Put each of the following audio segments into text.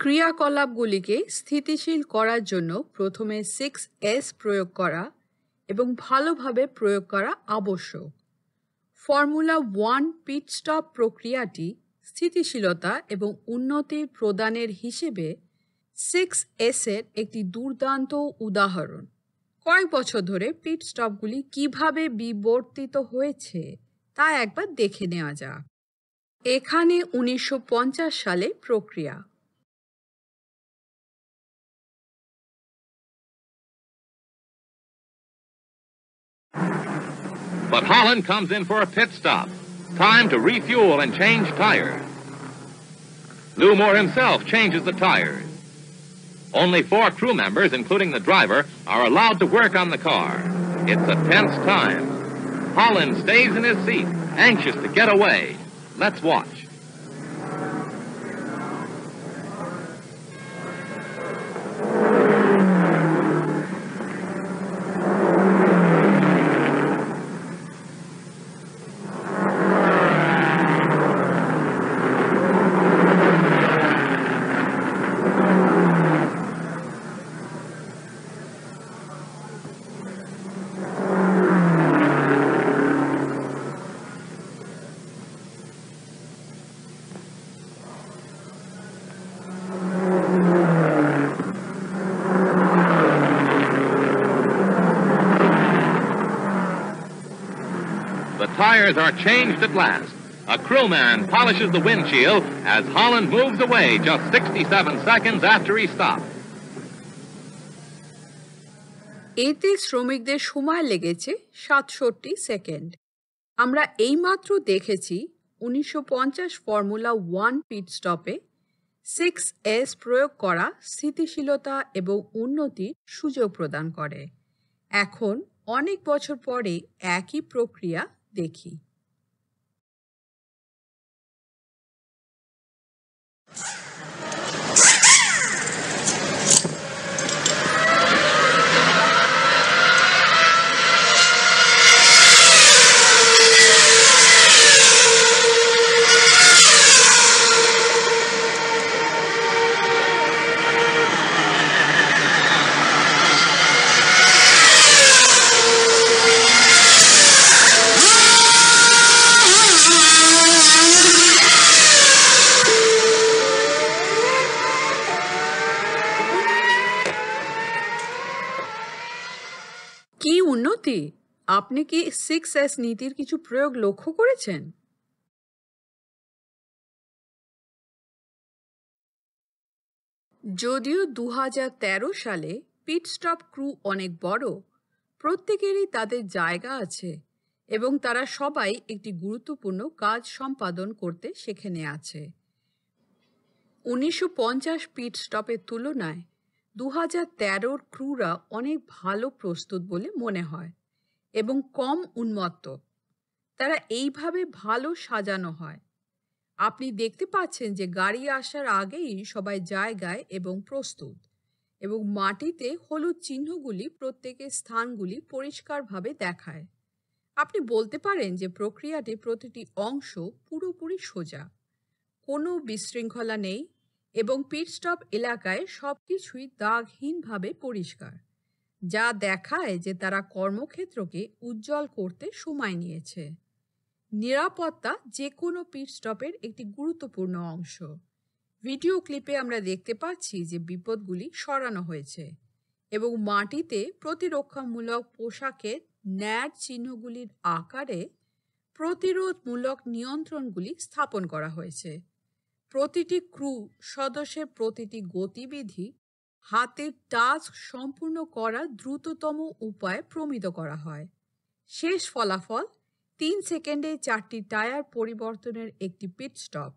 ক্রিয়াকলাপগুলিকে স্থিতিশীল করার জন্য প্রথমে 6S প্রয়োগ করা এবং ভালোভাবে প্রয়োগ করা আবশ্যক। ফর্মুলা 1 পিট স্টপ প্রক্রিয়াটি স্থিতিশীলতা এবং উন্নতির প্রদানের হিসেবে 6S এর একটি দুর্দান্ত উদাহরণ। কয়েক বছর ধরে পিট স্টপগুলি কিভাবে বিবর্তিত হয়েছে তা একবার দেখে নেওয়া যাক। এখানে 1950 সালে প্রক্রিয়া। But Holland comes in for a pit stop. Time to refuel and change tires. Lou Moore himself changes the tires. Only 4 crew members, including the driver, are allowed to work on the car. It's a tense time. Holland stays in his seat, anxious to get away. Let's watch. The tires are changed at last. A crewman polishes the windshield as Holland moves away just 67 seconds after he stopped. এতে শ্রমিকদের সময় লেগেছে 67 second. আমরা এইমাত্র দেখেছি 1950 formula 1 পিট স্টপে 6S প্রয়োগ করা স্থিতিশীলতা এবং উন্নতির সুযোগ প্রদান করে। এখন অনেক বছর পরে একই প্রক্রিয়া দেখি। কি উন্নতি! আপনি কি 6S নীতির কিছু প্রয়োগ লক্ষ্য করেছেন? যদিও 2013 সালে পিট স্টপ ক্রু অনেক বড়, প্রত্যেকেরই তাদের জায়গা আছে এবং তারা সবাই একটি গুরুত্বপূর্ণ কাজ সম্পাদন করতে সেখানে আছে। 1950 পিট স্টপের তুলনায় 2013 ক্রুরা অনেক ভালো প্রস্তুত বলে মনে হয় এবং কম উন্মত্ত। তারা এইভাবে ভালো সাজানো হয়। আপনি দেখতে পাচ্ছেন যে গাড়ি আসার আগেই সবাই জায়গায় এবং প্রস্তুত, এবং মাটিতে হলুদ চিহ্নগুলি প্রত্যেকের স্থানগুলি পরিষ্কারভাবে দেখায়। আপনি বলতে পারেন যে প্রক্রিয়াটি প্রতিটি অংশ পুরোপুরি সোজা, কোনো বিশৃঙ্খলা নেই এবং পিট স্টপ এলাকায় সবকিছুই দাগহীনভাবে পরিষ্কার, যা দেখায় যে তারা কর্মক্ষেত্রকে উজ্জ্বল করতে সময় নিয়েছে। নিরাপত্তা যে কোনো পিট স্টপের একটি গুরুত্বপূর্ণ অংশ। ভিডিও ক্লিপে আমরা দেখতে পাচ্ছি যে বিপদগুলি সরানো হয়েছে এবং মাটিতে প্রতিরক্ষামূলক পোশাকের ন্যাট চিহ্নগুলির আকারে প্রতিরোধমূলক নিয়ন্ত্রণগুলি স্থাপন করা হয়েছে। প্রতিটি ক্রু সদস্যের প্রতিটি গতিবিধি হাতের টাস্ক সম্পূর্ণ করার দ্রুততম উপায়ে প্রমিত করা হয়। শেষ ফলাফল 3 সেকেন্ডে 4টি টায়ার পরিবর্তনের একটি পিট স্টপ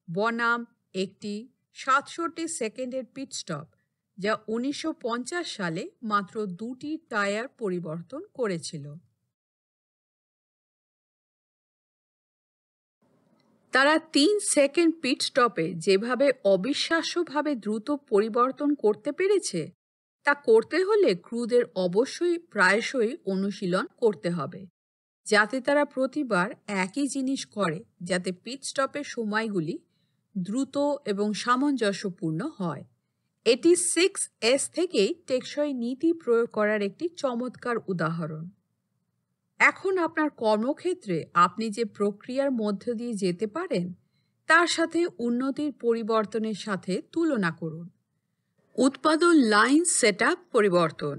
বনাম একটি 67 সেকেন্ডের পিট স্টপ, যা 1950 সালে মাত্র 2টি টায়ার পরিবর্তন করেছিল। তারা 3 সেকেন্ড পিট স্টপে যেভাবে অবিশ্বাস্যভাবে দ্রুত পরিবর্তন করতে পেরেছে তা করতে হলে ক্রুদের অবশ্যই প্রায়শই অনুশীলন করতে হবে, যাতে তারা প্রতিবার একই জিনিস করে, যাতে পিট স্টপের সময়গুলি দ্রুত এবং সামঞ্জস্যপূর্ণ হয়। এটি 6S থেকেই টেকসই নীতি প্রয়োগ করার একটি চমৎকার উদাহরণ। এখন আপনার কর্মক্ষেত্রে আপনি যে প্রক্রিয়ার মধ্য দিয়ে যেতে পারেন তার সাথে উন্নতির পরিবর্তনের সাথে তুলনা করুন। উৎপাদন লাইন সেটআপ পরিবর্তন,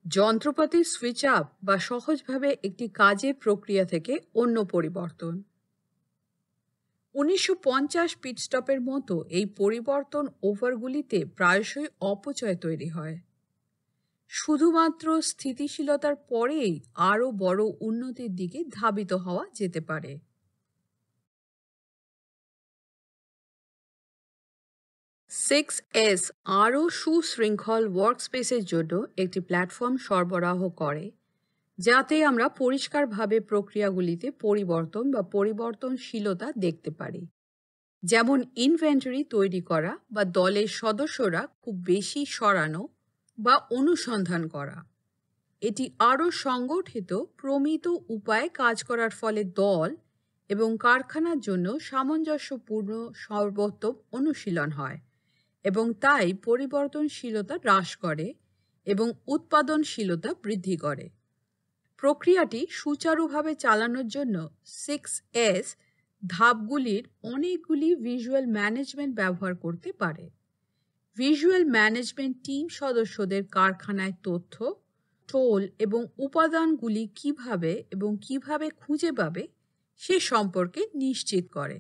যন্ত্রপাতি সুইচ আপ বা সহজভাবে একটি কাজের প্রক্রিয়া থেকে অন্য পরিবর্তন। 1950 পিটস্টপের মতো এই পরিবর্তন ওভারগুলিতে প্রায়শই অপচয় তৈরি হয়। শুধুমাত্র স্থিতিশীলতার পরেই আরও বড় উন্নতির দিকে ধাবিত হওয়া যেতে পারে। 6S আরও সুশৃঙ্খল ওয়ার্কস্পেসের জন্য একটি প্ল্যাটফর্ম সরবরাহ করে, যাতে আমরা পরিষ্কারভাবে প্রক্রিয়াগুলিতে পরিবর্তন বা পরিবর্তনশীলতা দেখতে পারি, যেমন ইনভেন্টরি তৈরি করা বা দলের সদস্যরা খুব বেশি সরানো বা অনুসন্ধান করা। এটি আরও সংগঠিত প্রমিত উপায়ে কাজ করার ফলে দল এবং কারখানার জন্য সামঞ্জস্যপূর্ণ সর্বোত্তম অনুশীলন হয় এবং তাই পরিবর্তনশীলতা হ্রাস করে এবং উৎপাদনশীলতা বৃদ্ধি করে। প্রক্রিয়াটি সুচারুভাবে চালানোর জন্য 6S ধাপগুলির অনেকগুলি ভিজুয়াল ম্যানেজমেন্ট ব্যবহার করতে পারে। ভিজুয়াল ম্যানেজমেন্ট টিম সদস্যদের কারখানায় তথ্য, টোল এবং উপাদানগুলি কিভাবে খুঁজে পাবে সে সম্পর্কে নিশ্চিত করে।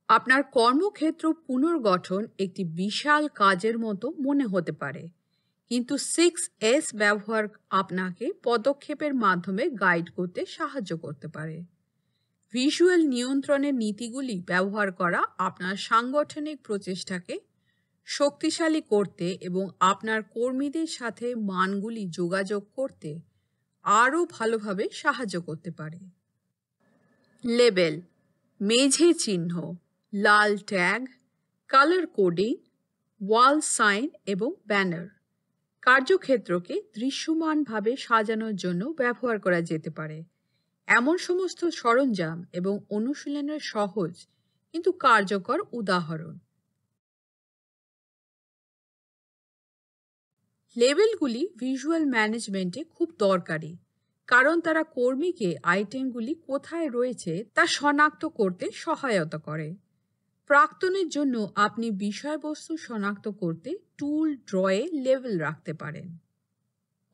আপনার কর্মক্ষেত্র পুনর্গঠন একটি বিশাল কাজের মতো মনে হতে পারে, কিন্তু 6S ব্যবহার আপনাকে পদক্ষেপের মাধ্যমে গাইড করতে সাহায্য করতে পারে। ভিজুয়াল নিয়ন্ত্রণের নীতিগুলি ব্যবহার করা আপনার সাংগঠনিক প্রচেষ্টাকে শক্তিশালী করতে এবং আপনার কর্মীদের সাথে মানগুলি যোগাযোগ করতে আরও ভালোভাবে সাহায্য করতে পারে। লেবেল, মেঝে চিহ্ন, লাল ট্যাগ, কালার কোডিং, ওয়াল সাইন এবং ব্যানার কার্যক্ষেত্রকে দৃশ্যমানভাবে সাজানোর জন্য ব্যবহার করা যেতে পারে। এমন সমস্ত সরঞ্জাম এবং অনুশীলনের সহজ কিন্তু কার্যকর উদাহরণ। লেবেলগুলি ভিজুয়াল ম্যানেজমেন্টে খুব দরকারি, কারণ তারা কর্মীকে আইটেমগুলি কোথায় রয়েছে তা শনাক্ত করতে সহায়তা করে। প্রাক্তনের জন্য আপনি বিষয়বস্তু শনাক্ত করতে টুল ড্রয়ে লেবেল রাখতে পারেন,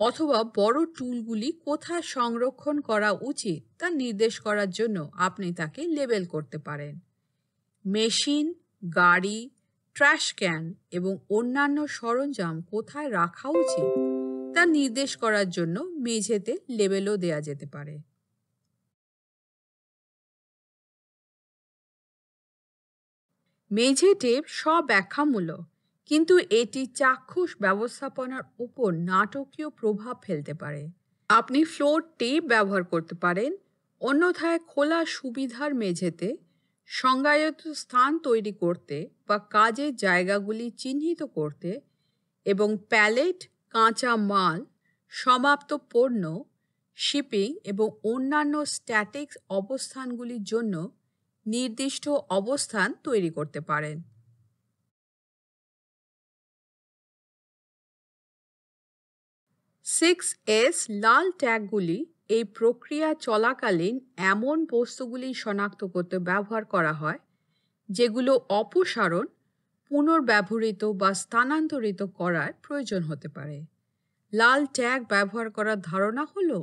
অথবা বড় টুলগুলি কোথায় সংরক্ষণ করা উচিত তা নির্দেশ করার জন্য আপনি তাকে লেবেল করতে পারেন। মেশিন, গাড়ি, ট্র্যাশ ক্যান এবং অন্যান্য সরঞ্জাম কোথায় রাখা উচিত তা নির্দেশ করার জন্য মেঝেতে লেবেলও দেওয়া যেতে পারে। মেঝে টেপ স্বব্যাখ্যামূলক, কিন্তু এটি চাক্ষুষ ব্যবস্থাপনার উপর নাটকীয় প্রভাব ফেলতে পারে। আপনি ফ্লোর টেপ ব্যবহার করতে পারেন, অন্যথায় খোলা সুবিধার মেঝেতে সংজ্ঞায়িত স্থান তৈরি করতে বা কাজের জায়গাগুলি চিহ্নিত করতে এবং প্যালেট, কাঁচা মাল, সমাপ্ত পণ্য, শিপিং এবং অন্যান্য স্ট্যাটিক্স অবস্থানগুলির জন্য নির্দিষ্ট অবস্থান তৈরি করতে পারেন। 6S লাল ট্যাগগুলি এই প্রক্রিয়া চলাকালীন এমন বস্তুগুলি শনাক্ত করতে ব্যবহার করা হয় যেগুলো অপসারণ, পুনর্ব্যবহৃত বা স্থানান্তরিত করার প্রয়োজন হতে পারে। লাল ট্যাগ ব্যবহার করার ধারণা হলো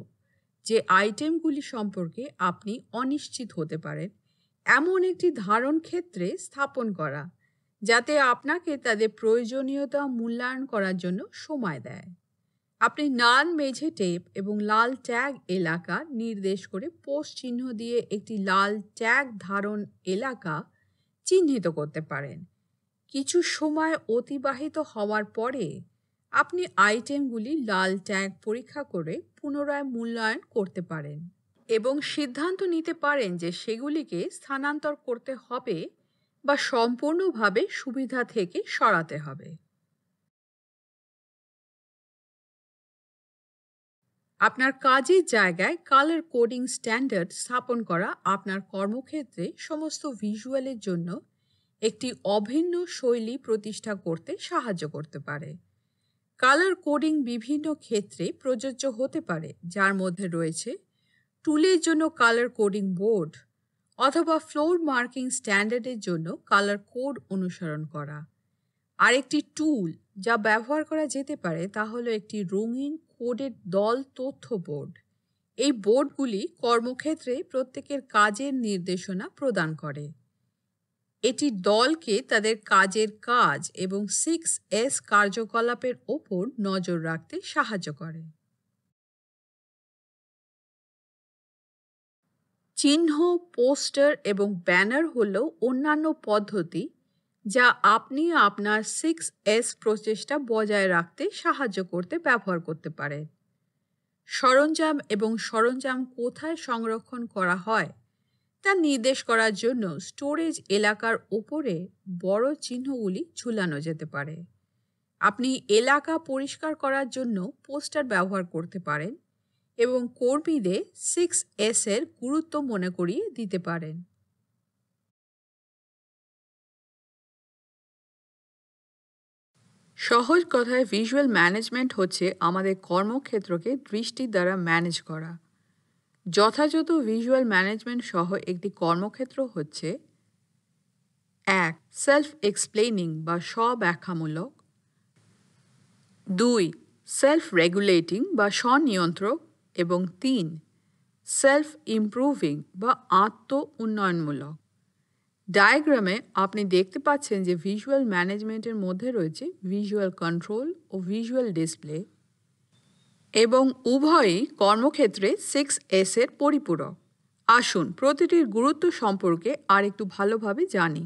যে আইটেমগুলি সম্পর্কে আপনি অনিশ্চিত হতে পারেন এমন একটি ধারণ ক্ষেত্রে স্থাপন করা, যাতে আপনাকে তাদের প্রয়োজনীয়তা মূল্যায়ন করার জন্য সময় দেয়। আপনি লাল মেঝে টেপ এবং লাল ট্যাগ এলাকা নির্দেশ করে পোস্ট চিহ্ন দিয়ে একটি লাল ট্যাগ ধারণ এলাকা চিহ্নিত করতে পারেন। কিছু সময় অতিবাহিত হওয়ার পরে আপনি আইটেমগুলি লাল ট্যাগ পরীক্ষা করে পুনরায় মূল্যায়ন করতে পারেন এবং সিদ্ধান্ত নিতে পারেন যে সেগুলিকে স্থানান্তর করতে হবে বা সম্পূর্ণভাবে সুবিধা থেকে সরাতে হবে। আপনার কাজের জায়গায় কালার কোডিং স্ট্যান্ডার্ড স্থাপন করা আপনার কর্মক্ষেত্রে সমস্ত ভিজুয়ালের জন্য একটি অভিন্ন শৈলী প্রতিষ্ঠা করতে সাহায্য করতে পারে। কালার কোডিং বিভিন্ন ক্ষেত্রে প্রযোজ্য হতে পারে, যার মধ্যে রয়েছে টুলের জন্য কালার কোডিং বোর্ড অথবা ফ্লোর মার্কিং স্ট্যান্ডার্ডের জন্য কালার কোড অনুসরণ করা। আরেকটি টুল যা ব্যবহার করা যেতে পারে তা হলো একটি রঙিন কোডের দল তথ্য বোর্ড। এই বোর্ডগুলি কর্মক্ষেত্রে প্রত্যেকের কাজের নির্দেশনা প্রদান করে। এটি দলকে তাদের কাজের কাজ এবং 6S কার্যকলাপের ওপর নজর রাখতে সাহায্য করে। চিহ্ন, পোস্টার এবং ব্যানার হলো অন্যান্য পদ্ধতি যা আপনি আপনার 6S প্রচেষ্টা বজায় রাখতে সাহায্য করতে ব্যবহার করতে পারেন। সরঞ্জাম এবং সরঞ্জাম কোথায় সংরক্ষণ করা হয় তা নির্দেশ করার জন্য স্টোরেজ এলাকার ওপরে বড় চিহ্নগুলি ঝুলানো যেতে পারে। আপনি এলাকা পরিষ্কার করার জন্য পোস্টার ব্যবহার করতে পারেন এবং কর্মীদের 6S এর গুরুত্ব মনে করিয়ে দিতে পারেন। সহজ কথায় ভিজুয়াল ম্যানেজমেন্ট হচ্ছে আমাদের কর্মক্ষেত্রকে দৃষ্টির দ্বারা ম্যানেজ করা। যথাযথ ভিজুয়াল ম্যানেজমেন্ট সহ একটি কর্মক্ষেত্র হচ্ছে: 1. সেলফ এক্সপ্লেইনিং বা স্বব্যাখ্যামূলক। 2. সেলফ রেগুলেটিং বা স্বনিয়ন্ত্রক। এবং 3. সেলফ ইমপ্রুভিং বা আত্ম উন্নয়নমূলক। ডায়াগ্রামে আপনি দেখতে পাচ্ছেন যে ভিজুয়াল ম্যানেজমেন্টের মধ্যে রয়েছে ভিজুয়াল কন্ট্রোল ও ভিজুয়াল ডিসপ্লে, এবং উভয়ই কর্মক্ষেত্রে 6S এর পরিপূরক। আসুন প্রতিটির গুরুত্ব সম্পর্কে আর একটু ভালোভাবে জানি।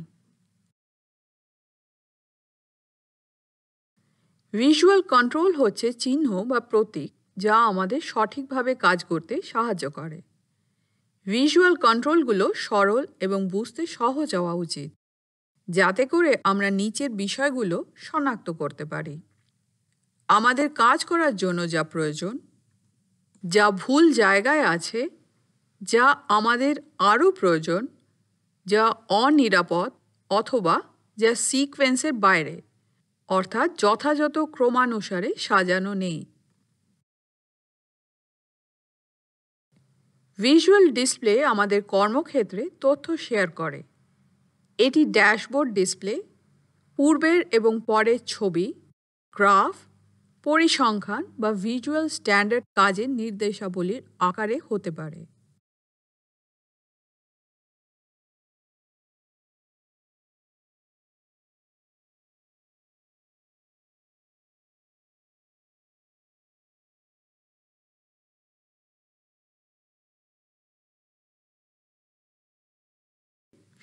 ভিজুয়াল কন্ট্রোল হচ্ছে চিহ্ন বা প্রতীক যা আমাদের সঠিকভাবে কাজ করতে সাহায্য করে। ভিজুয়াল কন্ট্রোলগুলো সরল এবং বুঝতে সহজ হওয়া উচিত, যাতে করে আমরা নিচের বিষয়গুলো শনাক্ত করতে পারি: আমাদের কাজ করার জন্য যা প্রয়োজন, যা ভুল জায়গায় আছে, যা আমাদের আরও প্রয়োজন, যা অনিরাপদ অথবা যা সিকোয়েন্সের বাইরে, অর্থাৎ যথাযথ ক্রমানুসারে সাজানো নেই। ভিজুয়াল ডিসপ্লে আমাদের কর্মক্ষেত্রে তথ্য শেয়ার করে। এটি ড্যাশবোর্ড ডিসপ্লে, পূর্বের এবং পরের ছবি, গ্রাফ, পরিসংখ্যান বা ভিজুয়াল স্ট্যান্ডার্ড কাজের নির্দেশাবলীর আকারে হতে পারে।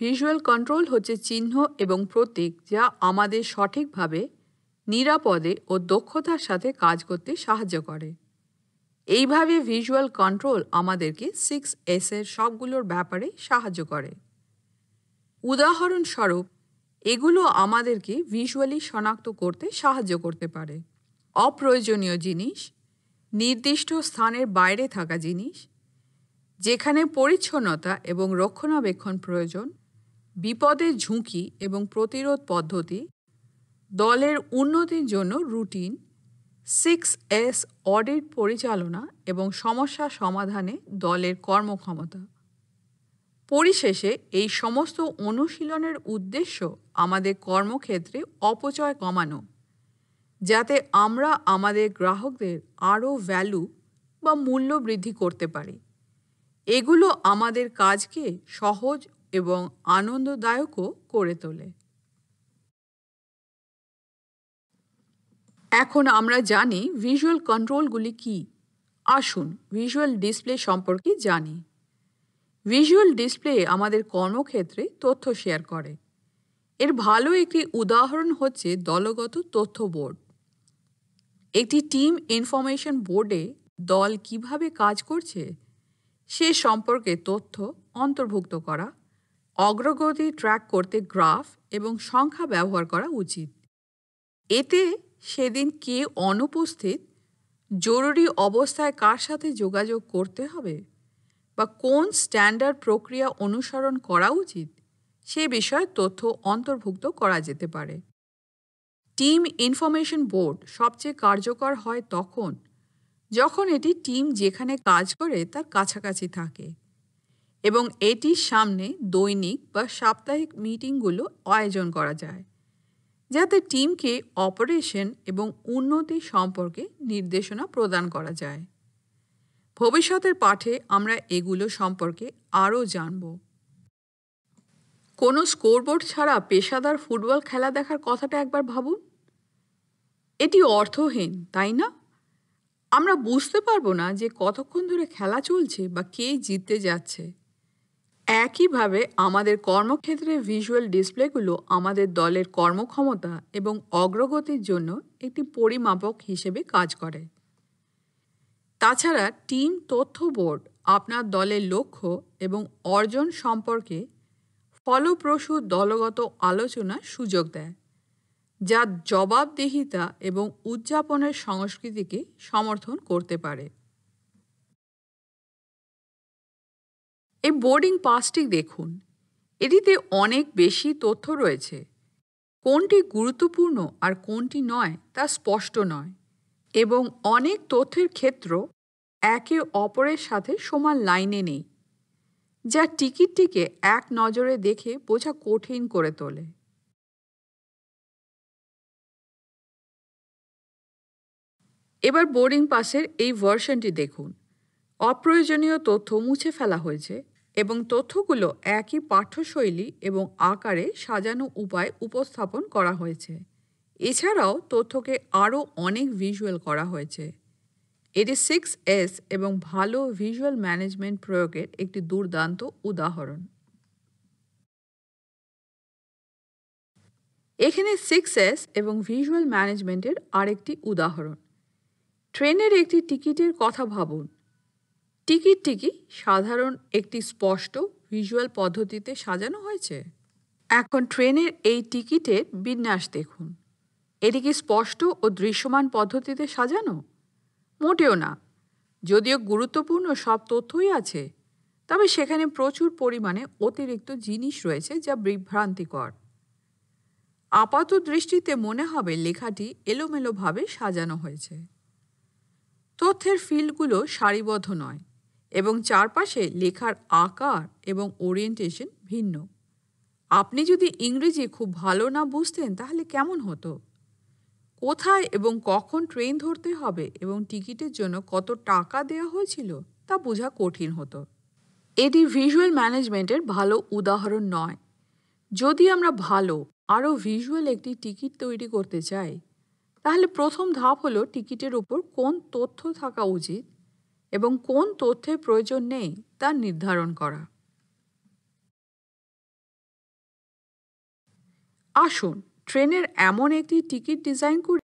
ভিজুয়াল কন্ট্রোল হচ্ছে চিহ্ন এবং প্রতীক যা আমাদের সঠিকভাবে, নিরাপদে ও দক্ষতার সাথে কাজ করতে সাহায্য করে। এইভাবে ভিজুয়াল কন্ট্রোল আমাদেরকে 6S এর সবগুলোর ব্যাপারে সাহায্য করে। উদাহরণস্বরূপ, এগুলো আমাদেরকে ভিজুয়ালি শনাক্ত করতে সাহায্য করতে পারে: অপ্রয়োজনীয় জিনিস, নির্দিষ্ট স্থানের বাইরে থাকা জিনিস, যেখানে পরিচ্ছন্নতা এবং রক্ষণাবেক্ষণ প্রয়োজন, বিপদের ঝুঁকি এবং প্রতিরোধ পদ্ধতি, দলের উন্নতির জন্য রুটিন, 6S অডিট পরিচালনা এবং সমস্যা সমাধানে দলের কর্মক্ষমতা। পরিশেষে এই সমস্ত অনুশীলনের উদ্দেশ্য আমাদের কর্মক্ষেত্রে অপচয় কমানো, যাতে আমরা আমাদের গ্রাহকদের আরও ভ্যালু বা মূল্য বৃদ্ধি করতে পারি। এগুলো আমাদের কাজকে সহজ এবং আনন্দদায়কও করে তোলে। এখন আমরা জানি ভিজুয়াল কন্ট্রোলগুলি কী। আসুন ভিজুয়াল ডিসপ্লে সম্পর্কে জানি। ভিজুয়াল ডিসপ্লে আমাদের কর্মক্ষেত্রে তথ্য শেয়ার করে। এর ভালো একটি উদাহরণ হচ্ছে দলগত তথ্য বোর্ড। একটি টিম ইনফরমেশন বোর্ডে দল কিভাবে কাজ করছে সে সম্পর্কে তথ্য অন্তর্ভুক্ত করা, অগ্রগতি ট্র্যাক করতে গ্রাফ এবং সংখ্যা ব্যবহার করা উচিত। এতে সেদিন কে অনুপস্থিত, জরুরি অবস্থায় কার সাথে যোগাযোগ করতে হবে বা কোন স্ট্যান্ডার্ড প্রক্রিয়া অনুসরণ করা উচিত সে বিষয়ে তথ্য অন্তর্ভুক্ত করা যেতে পারে। টিম ইনফরমেশন বোর্ড সবচেয়ে কার্যকর হয় যখন এটি টিম যেখানে কাজ করে তার কাছাকাছি থাকে এবং এটির সামনে দৈনিক বা সাপ্তাহিক মিটিংগুলো আয়োজন করা যায়, যাতে টিমকে অপারেশন এবং উন্নতি সম্পর্কে নির্দেশনা প্রদান করা যায়। ভবিষ্যতের পাঠে আমরা এগুলো সম্পর্কে আরও জানব। কোনো স্কোরবোর্ড ছাড়া পেশাদার ফুটবল খেলা দেখার কথাটা একবার ভাবুন। এটি অর্থহীন, তাই না? আমরা বুঝতে পারবো না যে কতক্ষণ ধরে খেলা চলছে বা কে জিততে যাচ্ছে। একইভাবে আমাদের কর্মক্ষেত্রে ভিজুয়াল ডিসপ্লেগুলো আমাদের দলের কর্মক্ষমতা এবং অগ্রগতির জন্য একটি পরিমাপক হিসেবে কাজ করে। তাছাড়া টিম তথ্য বোর্ড আপনার দলের লক্ষ্য এবং অর্জন সম্পর্কে ফলপ্রসূ দলগত আলোচনার সুযোগ দেয়, যা জবাবদিহিতা এবং উদযাপনের সংস্কৃতিকে সমর্থন করতে পারে। এই বোর্ডিং পাসটি দেখুন। এটিতে অনেক বেশি তথ্য রয়েছে। কোনটি গুরুত্বপূর্ণ আর কোনটি নয় তা স্পষ্ট নয়, এবং অনেক তথ্যের ক্ষেত্র একে অপরের সাথে সমান লাইনে নেই, যা টিকিটটিকে এক নজরে দেখে বোঝা কঠিন করে তোলে। এবার বোর্ডিং পাসের এই ভার্সনটি দেখুন। অপ্রয়োজনীয় তথ্য মুছে ফেলা হয়েছে এবং তথ্যগুলো একই পাঠ্যশৈলী এবং আকারে সাজানো উপায় উপস্থাপন করা হয়েছে। এছাড়াও তথ্যকে আরও অনেক ভিজুয়াল করা হয়েছে। এটি 6S এবং ভালো ভিজুয়াল ম্যানেজমেন্ট প্রয়োগের একটি দুর্দান্ত উদাহরণ। এখানে 6S এবং ভিজুয়াল ম্যানেজমেন্টের আরেকটি উদাহরণ। ট্রেনের একটি টিকিটের কথা ভাবুন। টিকিটটি কি সাধারণ একটি স্পষ্ট ভিজুয়াল পদ্ধতিতে সাজানো হয়েছে? এখন ট্রেনের এই টিকিটের বিন্যাস দেখুন। এটি কি স্পষ্ট ও দৃশ্যমান পদ্ধতিতে সাজানো? মোটেও না। যদিও গুরুত্বপূর্ণ সব তথ্যই আছে, তবে সেখানে প্রচুর পরিমাণে অতিরিক্ত জিনিস রয়েছে যা বিভ্রান্তিকর। আপাত দৃষ্টিতে মনে হবে লেখাটি এলোমেলোভাবে সাজানো হয়েছে। তথ্যের ফিল্ডগুলো সারিবদ্ধ নয় এবং চারপাশে লেখার আকার এবং ওরিয়েন্টেশন ভিন্ন। আপনি যদি ইংরেজি খুব ভালো না বুঝতেন তাহলে কেমন হতো? কোথায় এবং কখন ট্রেন ধরতে হবে এবং টিকিটের জন্য কত টাকা দেওয়া হয়েছিল তা বোঝা কঠিন হতো। এটি ভিজুয়াল ম্যানেজমেন্টের ভালো উদাহরণ নয়। যদি আমরা আরও ভিজুয়াল একটি টিকিট তৈরি করতে চাই, তাহলে প্রথম ধাপ হলো টিকিটের উপর কোন তথ্য থাকা উচিত এবং কোন তথ্যের প্রয়োজন নেই তা নির্ধারণ করা। আসুন ট্রেনের এমন একটি টিকিট ডিজাইন করি